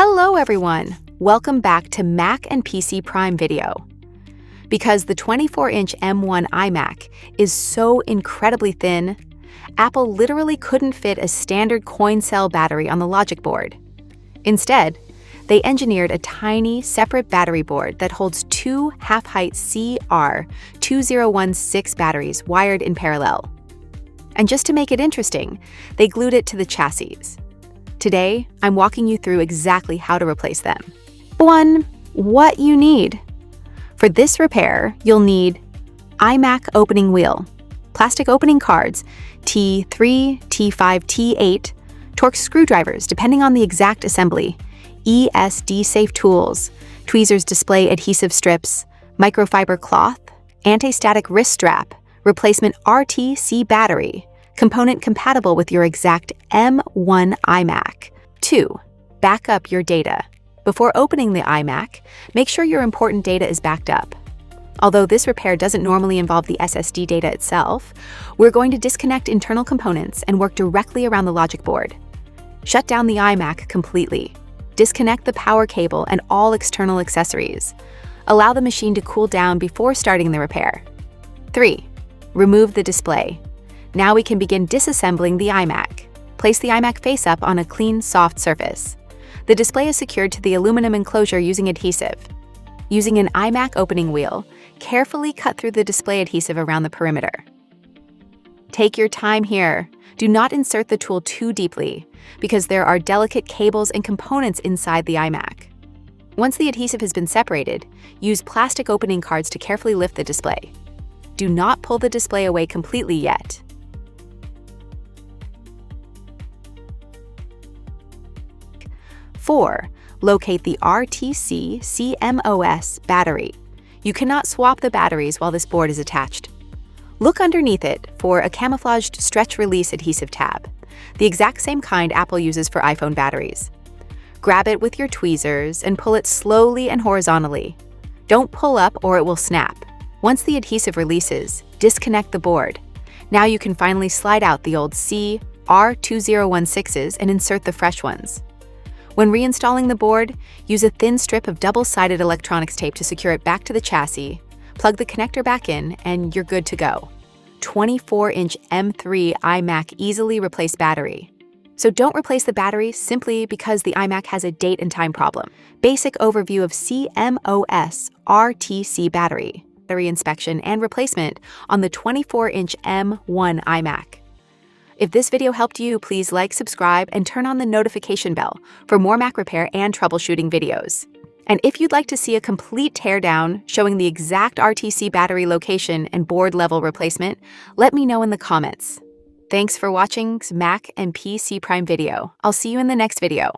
Hello everyone! Welcome back to Mac and PC Prime video. Because the 24-inch M1 iMac is so incredibly thin, Apple literally couldn't fit a standard coin cell battery on the logic board. Instead, they engineered a tiny, separate battery board that holds two half-height CR2016 batteries wired in parallel. And just to make it interesting, they glued it to the chassis. Today, I'm walking you through exactly how to replace them. 1. What you need. For this repair, you'll need iMac opening wheel, plastic opening cards, T3, T5, T8, Torx screwdrivers depending on the exact assembly, ESD-safe tools, tweezers display adhesive strips, microfiber cloth, anti-static wrist strap, replacement RTC battery, component compatible with your exact M1 iMac. 2. Back up your data. Before opening the iMac, make sure your important data is backed up. Although this repair doesn't normally involve the SSD data itself, we're going to disconnect internal components and work directly around the logic board. Shut down the iMac completely. Disconnect the power cable and all external accessories. Allow the machine to cool down before starting the repair. 3. Remove the display. Now we can begin disassembling the iMac. Place the iMac face up on a clean, soft surface. The display is secured to the aluminum enclosure using adhesive. Using an iMac opening wheel, carefully cut through the display adhesive around the perimeter. Take your time here. Do not insert the tool too deeply, because there are delicate cables and components inside the iMac. Once the adhesive has been separated, use plastic opening cards to carefully lift the display. Do not pull the display away completely yet. 4. Locate the RTC CMOS battery. You cannot swap the batteries while this board is attached. Look underneath it for a camouflaged stretch-release adhesive tab, the exact same kind Apple uses for iPhone batteries. Grab it with your tweezers and pull it slowly and horizontally. Don't pull up or it will snap. Once the adhesive releases, disconnect the board. Now you can finally slide out the old CR2016s and insert the fresh ones. When reinstalling the board, use a thin strip of double-sided electronics tape to secure it back to the chassis, plug the connector back in, and you're good to go. 24-inch M3 iMac easily replace battery. So don't replace the battery simply because the iMac has a date and time problem. Basic overview of CMOS RTC battery inspection and replacement on the 24-inch M1 iMac. If this video helped you, please like, subscribe, and turn on the notification bell for more Mac repair and troubleshooting videos. And if you'd like to see a complete teardown showing the exact RTC battery location and board level replacement, let me know in the comments. Thanks for watching Mac and PC Prime video. I'll see you in the next video.